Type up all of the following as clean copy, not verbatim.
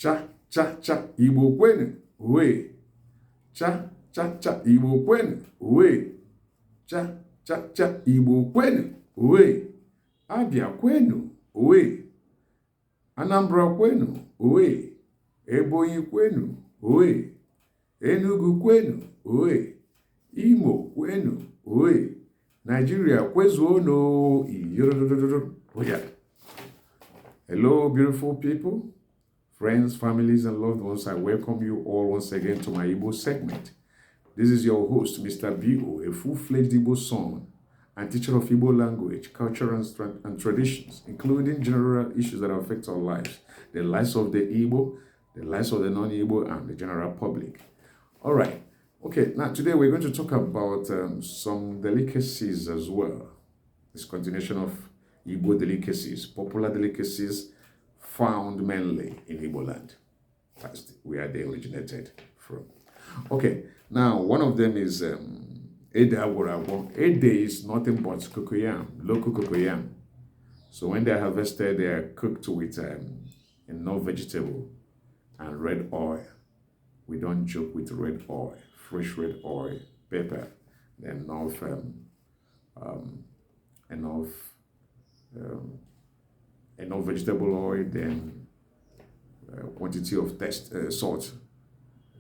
Cha, cha, cha, Igbo kwenu, uwe. Cha, cha, cha, Igbo kwenu, uwe. Cha, cha, cha, Igbo kwenu, uwe. Abia kwenu, uwe. Anambra kwenu, uwe. Ebonyi kwenu, uwe. Enugu kwenu, uwe. Imo kwenu, uwe. Nigeria kwezuono. Hello, beautiful people. Friends, families, and loved ones, I welcome you all once again to my Igbo segment. This is your host, Mr. B.O., a full-fledged Igbo son and teacher of Igbo language, culture, and traditions, including general issues that affect our lives, the lives of the Igbo, the lives of the non-Igbo, and the general public. All right. Okay, now today we're going to talk about some delicacies as well. This continuation of Igbo delicacies, popular delicacies found mainly in Igbo land. That's where they originated from. Okay, now one of them is Ede Agwarago. Ede is nothing but cocoyam, local cocoyam. So when they are harvested, they are cooked with enough vegetable and red oil. We don't joke with red oil, fresh red oil, pepper, enough enough vegetable oil, then quantity of salt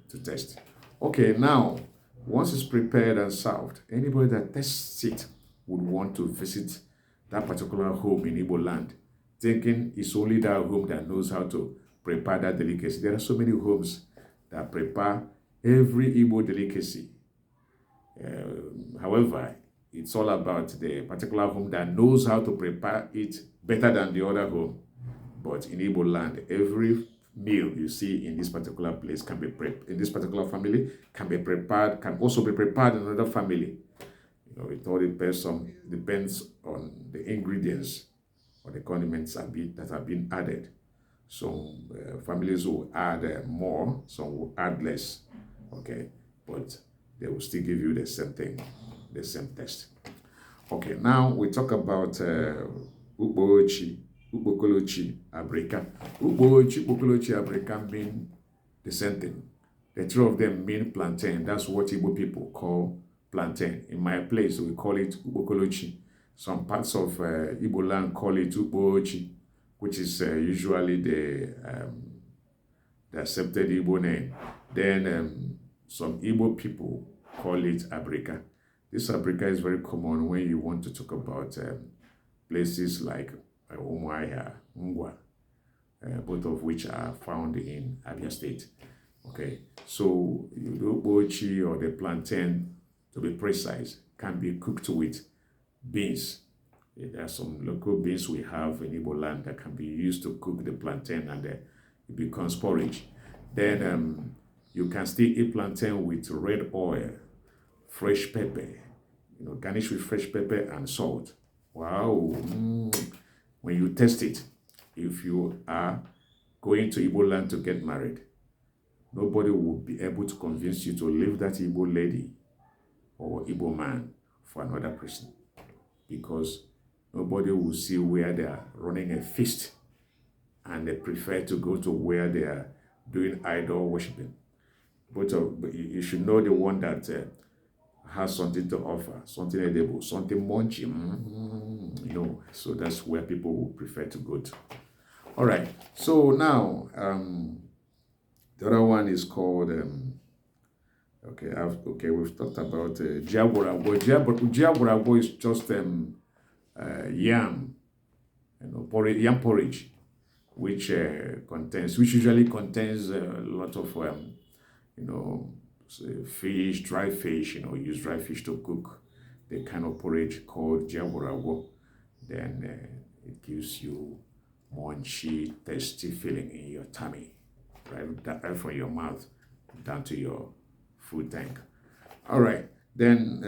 to taste. Okay, now once it's prepared and served, anybody that tastes it would want to visit that particular home in Igbo land, thinking it's only that home that knows how to prepare that delicacy. There are so many homes that prepare every Igbo delicacy. However, it's all about the particular home that knows how to prepare it better than the other home. But in Igbo land, every meal you see in this particular place can be in this particular family can be prepared, can also be prepared in another family. You know, it all depends on the ingredients or the condiments that have been added. Some families will add more, some will add less. Okay, but they will still give you the same thing, the same taste. Okay, now we talk about Ukpochi, Ukpokolochi, Abrika. Ukpochi, Ukpokolochi, Abrika mean the same thing. The two of them mean plantain. That's what Igbo people call plantain. In my place, we call it Ukpokolochi. Some parts of Igbo land call it Ukpochi, which is usually the accepted Igbo name. Then some Igbo people call it Abrika. This Abrika is very common when you want to talk about places like Umuahia, Ngwa, both of which are found in Abia State. Okay, so the Ukpochi or the plantain, to be precise, can be cooked with beans. There are some local beans we have in Igbo land that can be used to cook the plantain, and it becomes porridge. Then you can still eat plantain with red oil, fresh pepper, garnish with fresh pepper and salt. Wow! When you taste it, if you are going to Igbo land to get married, nobody will be able to convince you to leave that Igbo lady or Igbo man for another person, because nobody will see where they are running a feast and they prefer to go to where they are doing idol worshiping. But you should know the one that has something to offer, something edible, something munchy, so that's where people will prefer to go to. All right, so now the other one is called we've talked about Jiagwarago. Jiagwarago is just yam, yam porridge, which usually contains a lot of fish, dry fish. Use dry fish to cook the kind of porridge called Jiagwarago. Then it gives you munchy, tasty feeling in your tummy, right from your mouth down to your food tank. All right, then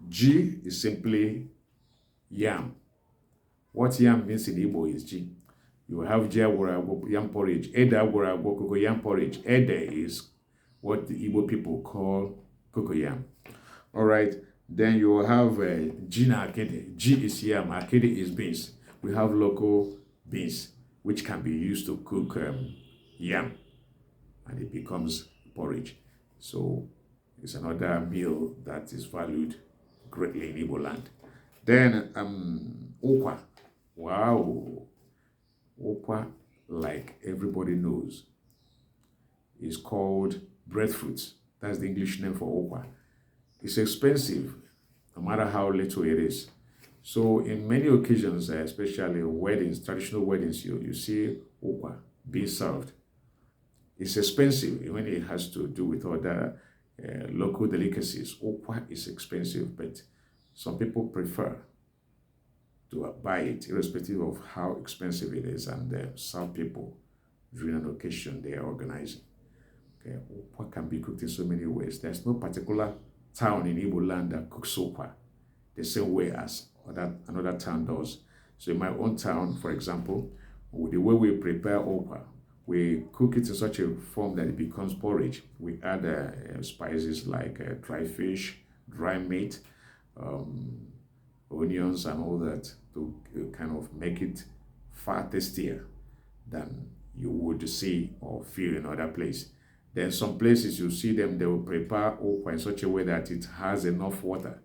G is simply yam. What yam means in Igbo is G. You have Jiagwarago yam porridge, Ede Agwarago cocoyam porridge. Ede is what the Igbo people call cocoyam. All right, then you have G na Akede. G is yam, Akede is beans. We have local beans which can be used to cook yam, and it becomes porridge. So it's another meal that is valued greatly in Igbo land. Then okwa. Wow. Okwa, like everybody knows, is called breadfruit. That's the English name for okwa. It's expensive, no matter how little it is. So in many occasions, especially weddings, traditional weddings, you see okwa being served. It's expensive when it has to do with other local delicacies. Okwa is expensive, but some people prefer to buy it, irrespective of how expensive it is, and serve people during an occasion they are organizing. Okay, okwa can be cooked in so many ways. There's no particular town in Igbo land that cooks okwa the same way as another town does. So in my own town, for example, the way we prepare okwa, we cook it in such a form that it becomes porridge. We add spices like dry fish, dry meat, onions, and all that to kind of make it far tastier than you would see or feel in other places. Then some places you see them, they will prepare okwa in such a way that it has enough water.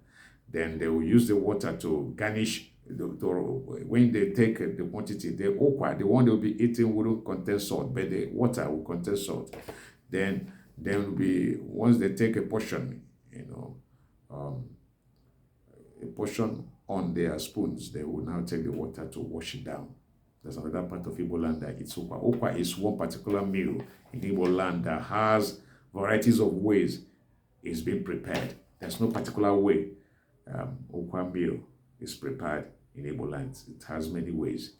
Then they will use the water to garnish. When they take the quantity, the okwa, the one they will be eating wouldn't contain salt, but the water will contain salt. Then will be, once they take a portion, a portion on their spoons, they will now take the water to wash it down. There's another part of Igbo land that eats okwa. Okwa is one particular meal in Igbo land that has varieties of ways it's being prepared. There's no particular way okwa meal is prepared in Igbo land. It has many ways.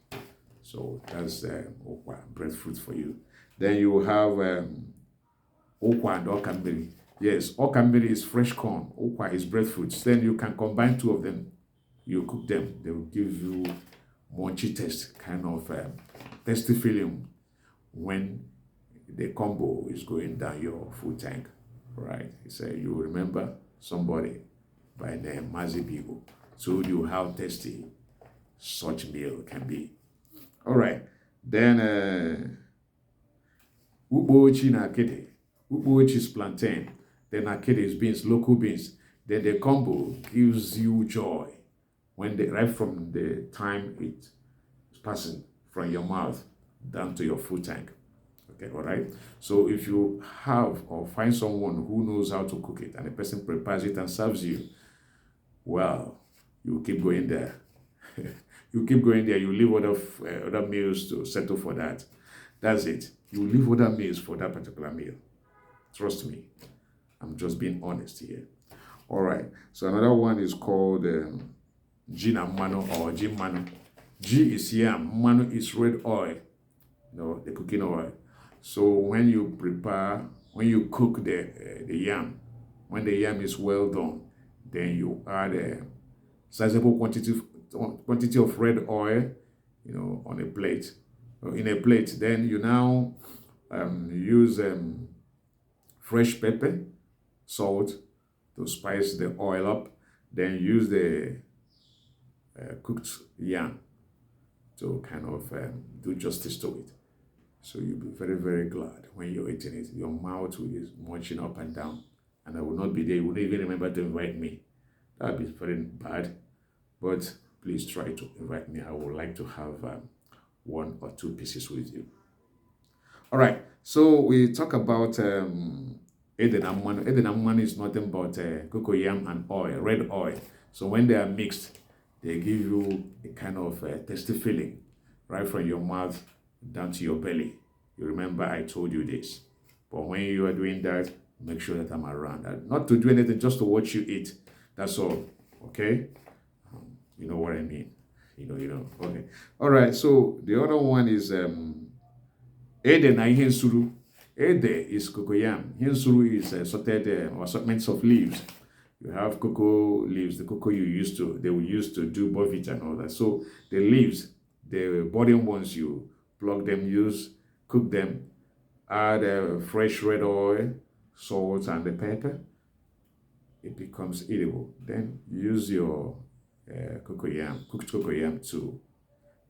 So that's okwa, breadfruit for you. Then you have okwa and okambiri. Yes, okambiri is fresh corn. Okwa is breadfruit. Then you can combine two of them. You cook them. They will give you munchy taste, kind of tasty feeling when the combo is going down your food tank, right? So you remember somebody by the name Mazibigo told you how tasty such meal can be. All right, then Ubochi na akede. Ubochi is plantain. Then akede is beans, local beans. Then the combo gives you joy when right from the time it's passing from your mouth down to your food tank. Okay, all right. So if you have or find someone who knows how to cook it and the person prepares it and serves you, well, you keep going there. You keep going there. You leave other meals to settle for that. That's it. You leave other meals for that particular meal. Trust me. I'm just being honest here. All right. So another one is called Gin and Mano or Gin Mano. G is yam, mano is red oil, the cooking oil. So when you cook the yam, when the yam is well done, then you add a sizable quantity of red oil, on a plate, in a plate. Then you now use fresh pepper, salt to spice the oil up. Then use the cooked yam to kind of do justice to it. So you'll be very, very glad when you're eating it. Your mouth will be munching up and down. And I will not be there. You wouldn't even remember to invite me. That would be very bad. But please try to invite me. I would like to have one or two pieces with you. All right. So we talk about Eden and Manu. Eden and Manu is nothing but cocoyam and oil, red oil. So when they are mixed, they give you a kind of tasty feeling right from your mouth down to your belly. You remember I told you this. But when you are doing that, make sure that I'm around. Not to do anything, just to watch you eat. That's all. Okay? You know what I mean. You know. Okay. All right. So the other one is Ede na ihe nsuru. Ede is cocoyam. Hinsuru is sorted assortments of leaves. You have cocoa leaves, the cocoa they will use to do bovich and all that. So the leaves, the bottom ones, you plug them, cook them, add fresh red oil, salt, and the pepper. It becomes eatable. Then use your cooked cocoyam to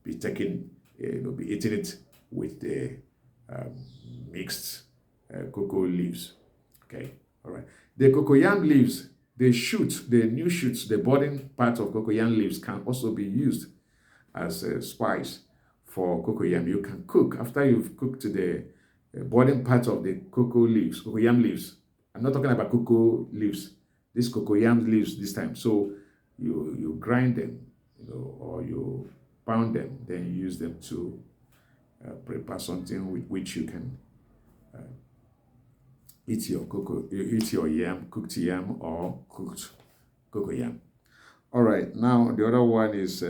be taken be eating it with the um, mixed cocoa leaves. Okay, all right. The cocoyam leaves, the new shoots, the budding part of cocoyam leaves can also be used as a spice for cocoyam. You can cook after you've cooked the budding part of the cocoyam leaves. I'm not talking about cocoa leaves. These cocoyam leaves this time. So you grind them, or you pound them, then you use them to prepare something with which you can eat your yam, cooked yam or cooked cocoyam. All right, now the other one is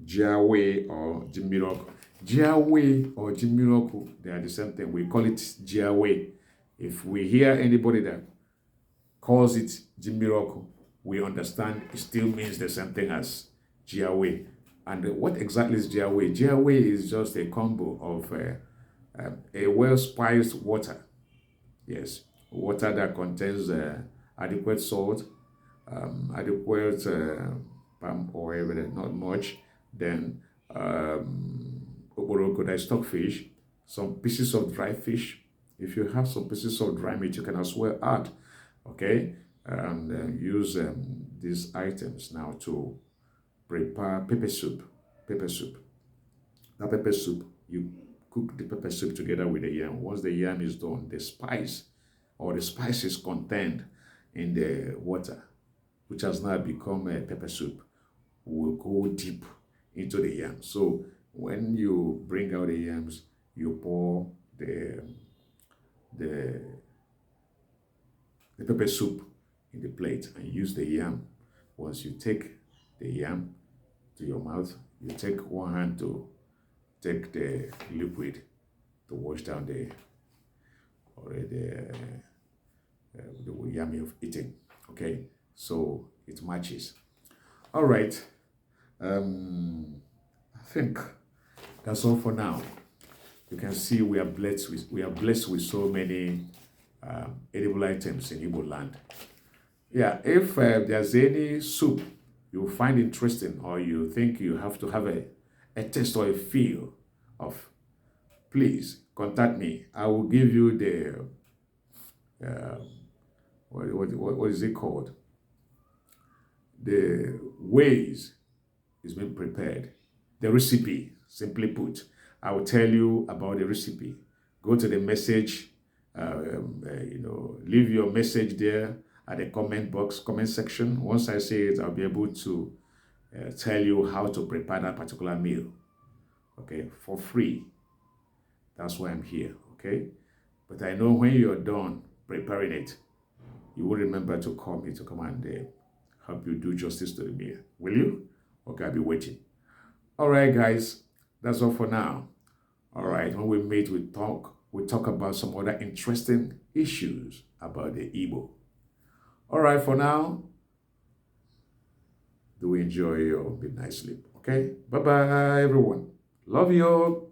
Jiawe or Jimiroku. Jiawe or Jimiroku, they are the same thing. We call it Jiawe. If we hear anybody that calls it Jimiroku, we understand it still means the same thing as Jiawe. And what exactly is Jiawe? Jiawe is just a combo of a well-spiced water. Yes, water that contains adequate salt, adequate palm oil, but not much. Then oboroko, that is stockfish, some pieces of dry fish. If you have some pieces of dry meat, you can as well add. Okay, and use these items now to prepare pepper soup. Pepper soup. That pepper soup, you cook the pepper soup together with the yam. Once the yam is done, the spice or the spices contained in the water, which has now become a pepper soup, will go deep into the yam. So when you bring out the yams, you pour the pepper soup in the plate and use the yam. Once you take the yam to your mouth, you take one hand to take the liquid to wash down the yummy of eating. Okay, so it matches. All right, I think that's all for now. You can see we are blessed with so many edible items in Igbo land. Yeah, if there's any soup you find interesting or you think you have to have a taste or a feel of, please contact me. I will give you the what is it called? The ways it's been prepared, the recipe. Simply put, I will tell you about the recipe. Go to the message, leave your message there at the comment section. Once I say it, I'll be able to tell you how to prepare that particular meal, okay, for free. That's why I'm here, okay? But I know when you're done preparing it, you will remember to call me to come and help you do justice to the meal. Will you? Okay, I'll be waiting. All right, guys, that's all for now. All right, when we meet, we talk about some other interesting issues about the Igbo. All right, for now, do enjoy your midnight sleep, okay? Bye-bye, everyone. Love you.